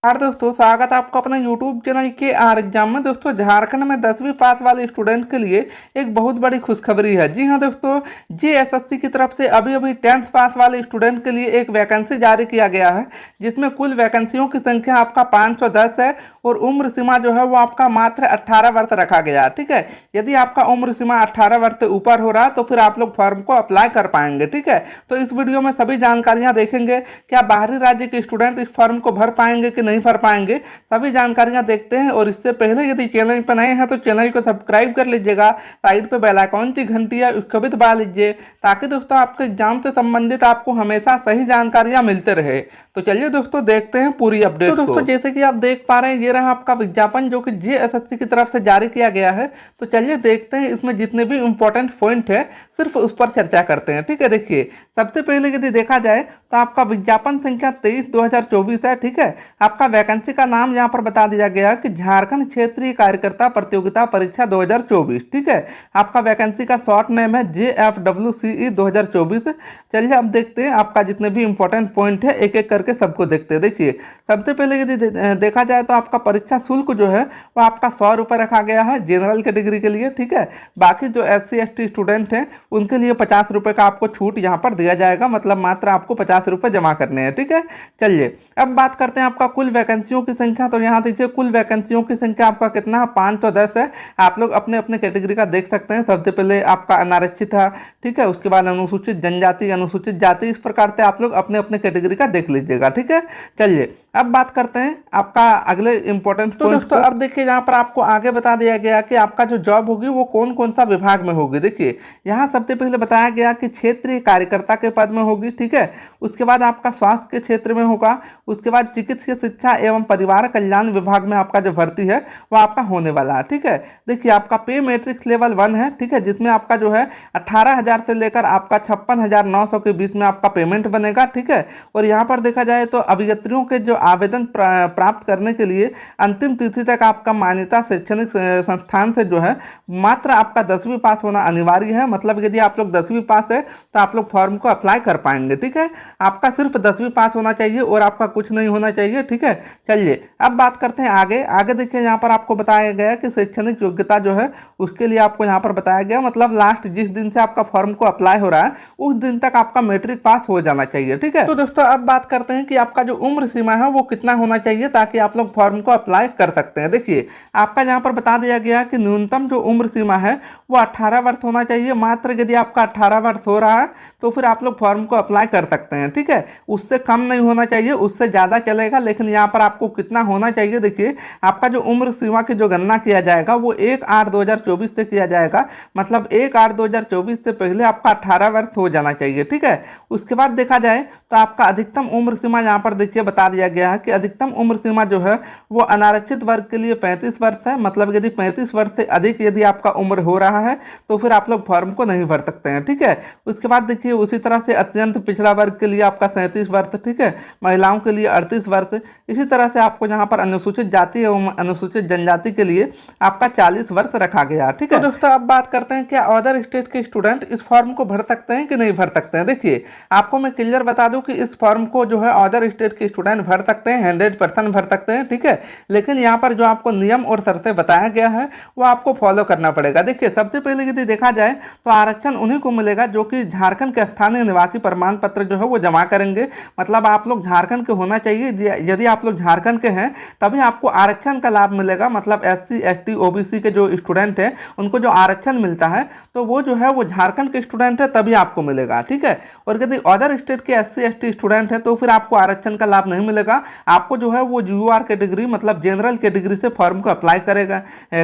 यार दोस्तों, स्वागत है आपका अपने YouTube चैनल के आर एग्जाम में। दोस्तों, झारखंड में 10वीं पास वाले स्टूडेंट के लिए एक बहुत बड़ी खुशखबरी है। जी हाँ दोस्तों, JSSC की तरफ से अभी अभी 10th पास वाले स्टूडेंट के लिए एक वैकेंसी जारी किया गया है, जिसमें कुल वैकेंसियों की संख्या आपका 510 है और उम्र सीमा जो है वो आपका मात्र 18 वर्ष रखा गया है। ठीक है, यदि आपका उम्र सीमा 18 वर्ष से ऊपर हो रहा है तो फिर आप लोग फॉर्म को अप्लाई कर पाएंगे। ठीक है, तो इस वीडियो में सभी जानकारियाँ देखेंगे। क्या बाहरी राज्य के स्टूडेंट इस फॉर्म को भर पाएंगे कि नहीं भर पाएंगे, सभी जानकारियां देखते हैं। और इससे पहले यदि चैनल पर नए हैं तो चैनल को सब्सक्राइब कर लीजिएगा, साइड पे बेल आइकॉन की घंटी है उसको भी दबा लीजिए, ताकि दोस्तों आपके एग्जाम से संबंधित आपको हमेशा सही जानकारियां मिलते रहे। तो चलिए दोस्तों, देखते हैं पूरी अपडेट। तो दोस्तों, जैसे कि आप देख पा रहे हैं, ये रहा आपका विज्ञापन जो कि JSSC की तरफ से जारी किया गया है। तो चलिए देखते हैं इसमें जितने भी इंपॉर्टेंट पॉइंट है सिर्फ उस पर चर्चा करते हैं। ठीक है, देखिए सबसे पहले यदि देखा जाए तो आपका विज्ञापन संख्या 23/2024 है। ठीक है, आपका वैकेंसी का नाम यहाँ पर बता दिया गया कि झारखंड क्षेत्रीय कार्यकर्ता प्रतियोगिता परीक्षा 2024। ठीक है, आपका वैकेंसी का शॉर्ट नेम है JFWCE 2024। चलिए अब देखते हैं आपका जितने भी इंपॉर्टेंट पॉइंट है एक एक करके सबको देखते हैं। देखिए सबसे पहले यदि देखा जाए तो आपका परीक्षा शुल्क जो है वो आपका 100 रुपये रखा गया है जनरल कैटेगरी के लिए। ठीक है, बाकी जो SC ST स्टूडेंट हैं उनके लिए 50 रुपये का आपको छूट यहाँ पर दिया जाएगा, मतलब मात्र आपको 50 रुपये जमा करने हैं। ठीक है, चलिए अब बात करते हैं आपका कुल वैकेंसियों की संख्या। तो यहाँ देखिए कुल वैकेंसियों की संख्या आपका कितना है, 510 है। आप लोग अपने अपने कैटेगरी का देख सकते हैं। सबसे पहले आपका अनारक्षित है, ठीक है, उसके बाद अनुसूचित जनजाति, अनुसूचित जाति, इस प्रकार से आप लोग अपने अपने कैटेगरी का देख लीजिएगा। ठीक है, चलिए अब बात करते हैं आपका अगले इंपॉर्टेंट पॉइंट। दोस्तों अब देखिए यहाँ पर आपको आगे बता दिया गया कि आपका जो जॉब होगी वो कौन कौन सा विभाग में होगी। देखिए यहाँ सबसे पहले बताया गया कि क्षेत्रीय कार्यकर्ता के पद में होगी। ठीक है, उसके बाद आपका स्वास्थ्य के क्षेत्र में होगा, उसके बाद चिकित्सीय शिक्षा एवं परिवार कल्याण विभाग में आपका जो भर्ती है वो आपका होने वाला है। ठीक है, देखिए आपका पे मैट्रिक्स लेवल 1 है। ठीक है, जिसमें आपका जो है 18,000 से लेकर आपका 56,900 के बीच में आपका पेमेंट बनेगा। ठीक है, और यहाँ पर देखा जाए तो अभियंत्रियों के जो आवेदन प्राप्त करने के लिए अंतिम तिथि तक आपका मान्यता शैक्षणिक संस्थान से जो है मात्र आपका 10वीं पास होना अनिवार्य है। मतलब यदि आप लोग 10वीं पास है तो आप लोग फॉर्म को अप्लाई कर पाएंगे। ठीक है, आपका सिर्फ 10वीं पास होना चाहिए और आपका कुछ नहीं होना चाहिए। ठीक है, चलिए अब बात करते हैं आगे। आगे देखिए यहाँ पर आपको बताया गया कि शैक्षणिक योग्यता जो है उसके लिए आपको यहाँ पर बताया गया, मतलब लास्ट जिस दिन से आपका फॉर्म को अप्लाई हो रहा है उस दिन तक आपका मैट्रिक पास हो जाना चाहिए। ठीक है, तो दोस्तों अब बात करते हैं कि आपका जो उम्र सीमा है वो कितना होना चाहिए ताकि आप लोग फॉर्म को अप्लाई कर सकते हैं। देखिए आपका यहाँ पर बता दिया गया कि न्यूनतम जो उम्र सीमा है वो 18 वर्ष होना चाहिए। मात्र यदि आपका 18 वर्ष हो रहा है तो फिर आप लोग फॉर्म को अप्लाई कर सकते हैं। ठीक है, उससे कम नहीं होना चाहिए, उससे ज़्यादा चलेगा, लेकिन यहाँ पर आपको कितना होना चाहिए। देखिए आपका जो उम्र सीमा की जो गणना किया जाएगा वो 1/8/2024 से किया जाएगा, मतलब 1/8/2024 से पहले आपका 18 वर्ष हो जाना चाहिए। ठीक है, उसके बाद देखा जाए तो आपका अधिकतम उम्र सीमा यहाँ पर देखिए बता दिया गया है कि अधिकतम उम्र सीमा जो है वो अनारक्षित वर्ग के लिए 35 वर्ष है। मतलब यदि 35 वर्ष से अधिक यदि आपका उम्र हो रहा है तो फिर आप लोग फॉर्म को नहीं भर सकते हैं। ठीक है, उसके बाद देखिए उसी तरह से अत्यंत पिछड़ा वर्ग के लिए आपका 37 वर्ष। ठीक है, महिलाओं के लिए 38 वर्ष। इसी तरह से आपको यहाँ पर अनुसूचित जाति एवं अनुसूचित जनजाति के लिए आपका 40 वर्ष रखा गया। ठीक है, तो दोस्तों अब बात करते हैं क्या अदर स्टेट के स्टूडेंट इस फॉर्म को भर सकते हैं कि नहीं भर सकते हैं। देखिए आपको मैं क्लियर बता दूं कि इस फॉर्म को जो है अदर स्टेट के स्टूडेंट भर सकते हैं, 100% भर सकते हैं। ठीक है, लेकिन यहाँ पर जो आपको नियम और शर्तें बताया गया है वो आपको फॉलो करना पड़ेगा। देखिए सबसे पहले यदि देखा जाए तो आरक्षण उन्हीं को मिलेगा जो कि झारखंड के स्थानीय निवासी प्रमाण पत्र जो है वो जमा करेंगे। मतलब आप लोग झारखंड के होना चाहिए। यदि आप लोग झारखंड के हैं तभी आपको आरक्षण का लाभ मिलेगा। मतलब SC ST OBC के जो स्टूडेंट हैं उनको जो आरक्षण मिलता है तो वो जो है वो झारखंड के स्टूडेंट है तभी आपको मिलेगा। ठीक है, और यदि अदर स्टेट के SC ST स्टूडेंट है तो फिर आपको आरक्षण का लाभ नहीं मिलेगा। आपको जो है वो UR कैटेगरी मतलब जनरल कैटेगरी से फॉर्म को अप्लाई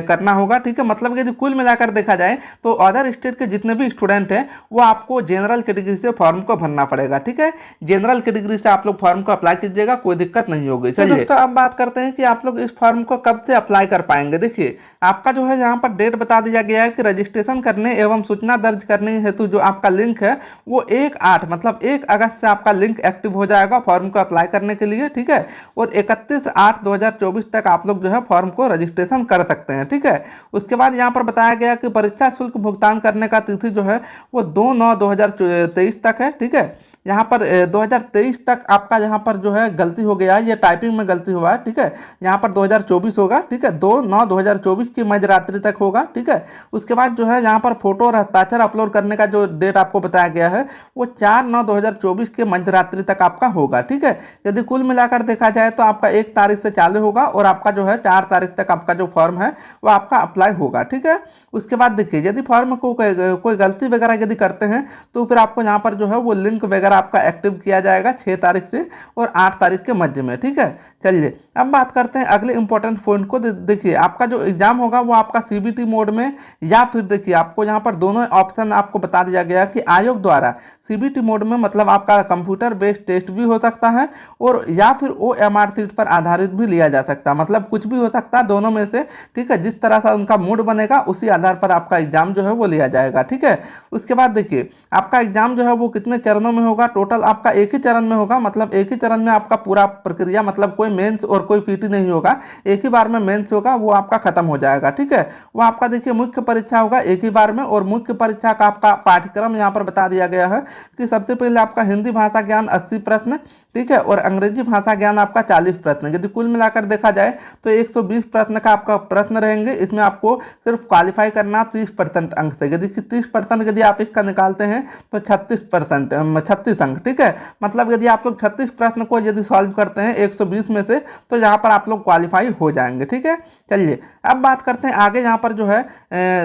करना होगा। ठीक है, मतलब यदि कुल मिलाकर देखा जाए तो अदर स्टेट के जितने भी स्टूडेंट हैं वो आपको जनरल कैटेगरी से फॉर्म को भरना पड़ेगा। ठीक है, जनरल कैटेगरी से आप लोग फॉर्म को अप्लाई कीजिएगा, कोई दिक्कत नहीं होगी। चलिए दोस्तों अब बात करते हैं कि आप लोग इस फॉर्म को कब से अप्लाई कर पाएंगे। देखिए आपका जो है यहाँ पर डेट बता दिया गया है कि रजिस्ट्रेशन करने एवं सूचना दर्ज करने हेतु जो आपका लिंक है वो 1/8 मतलब 1 अगस्त से आपका लिंक एक्टिव हो जाएगा फॉर्म को अप्लाई करने के लिए। ठीक है, और 31/8/2024 तक आप लोग जो है फॉर्म को रजिस्ट्रेशन कर सकते हैं। ठीक है, उसके बाद यहाँ पर बताया गया कि परीक्षा शुल्क भुगतान करने का तिथि जो है वो 2/9/2023 तक है। ठीक है, यहाँ पर 2023 तक आपका यहाँ पर जो है गलती हो गया है, ये टाइपिंग में गलती हुआ है, ठीक है। यहाँ पर 2024 होगा, ठीक है, 2/9/2024 की मध्यरात्रि तक होगा, ठीक है। उसके बाद जो है यहाँ पर फोटो और हस्ताक्षर अपलोड करने का जो डेट आपको बताया गया है वो 4/9/2024 के मध्यरात्रि तक आपका होगा, ठीक है। यदि कुल मिलाकर देखा जाए तो आपका 1 तारीख से चालू होगा और आपका जो है 4 तारीख तक आपका जो फॉर्म है वो आपका अप्लाई होगा, ठीक है। उसके बाद देखिए यदि फॉर्म को कोई गलती वगैरह यदि करते हैं तो फिर आपको यहाँ पर जो है वो लिंक वगैरह आपका एक्टिव किया जाएगा 6 तारीख से और 8 तारीख के मध्य में, ठीक है। चलिए अब बात करते हैं अगले इंपॉर्टेंट पॉइंट को। देखिए आपका जो एग्जाम होगा वो आपका सीबीटी मोड में या फिर देखिए आपको यहाँ पर दोनों ऑप्शन आपको बता दिया गया कि आयोग द्वारा सीबीटी मोड में मतलब आपका कंप्यूटर बेस्ड टेस्ट भी हो सकता है और या फिर ओएमआर सीट पर आधारित भी लिया जा सकता है, मतलब कुछ भी हो सकता है दोनों में से, ठीक है। जिस तरह से उनका मोड बनेगा उसी आधार पर आपका एग्जाम जो है वो लिया जाएगा, ठीक है। उसके बाद देखिए आपका एग्जाम जो है वो कितने चरणों में होगा, टोटल आपका एक ही चरण में होगा, मतलब एक ही चरण में आपका पूरा प्रक्रिया, मतलब कोई मेंस और कोई पीटी नहीं होगा, एक ही बार में मेंस होगा वो आपका खत्म हो जाएगा, ठीक है। वो आपका देखिए मुख्य परीक्षा होगा एक ही बार में और मुख्य परीक्षा का आपका पाठ्यक्रम यहाँ पर बता दिया गया है कि सबसे पहले आपका हिंदी भाषा ज्ञान 80 प्रश्न, ठीक है, और अंग्रेजी भाषा ज्ञान आपका 40 प्रश्न। यदि कुल मिलाकर देखा जाए तो 120 प्रश्न का आपका प्रश्न रहेंगे, इसमें आपको सिर्फ क्वालिफाई करना 30% अंक से। यदि 30% यदि आप इसका निकालते हैं तो 36 अंक, ठीक है। मतलब यदि आप लोग 36 प्रश्न को यदि सॉल्व करते हैं 120 में से तो यहाँ पर आप लोग क्वालिफाई हो जाएंगे, ठीक है। चलिए अब बात करते हैं आगे। यहाँ पर जो है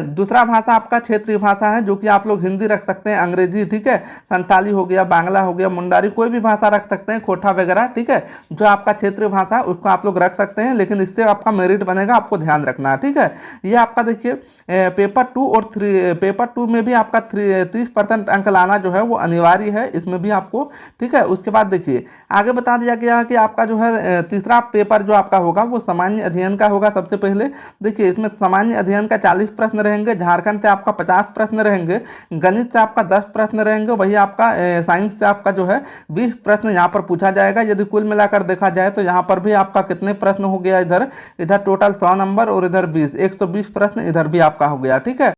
दूसरा भाषा आपका क्षेत्रीय भाषा है, जो कि आप लोग हिंदी रख सकते हैं, अंग्रेजी, ठीक है, संताली हो गया, बांग्ला हो गया, मुंडारी, कोई भी भाषा रख सकते हैं, खोटा वगैरह, ठीक है। जो आपका क्षेत्रीय भाषा उसको आप लोग रख सकते हैं, लेकिन इससे आपका मेरिट बनेगा, आपको ध्यान रखना है, ठीक है। ये आपका देखिए पेपर 2 और 3, पेपर 2 में भी आपका 30% अंक लाना जो है वो अनिवार्य है, इसमें भी आपको, ठीक है। उसके बाद देखिए आगे बता दिया गया है कि आपका जो है तीसरा पेपर जो आपका होगा वो सामान्य अध्ययन का होगा। सबसे पहले देखिए इसमें सामान्य अध्ययन का 40 प्रश्न रहेंगे, झारखंड से आपका 50 प्रश्न रहेंगे, गणित से आपका 10 प्रश्न रहेंगे, वही आपका साइंस से आपका जो है 20 प्रश्न यहाँ पर पूछा जाएगा। यदि कुल मिलाकर देखा जाए तो यहाँ पर भी आपका कितने प्रश्न हो गया, इधर टोटल 100 नंबर और इधर 120 प्रश्न इधर भी आपका हो गया, ठीक है।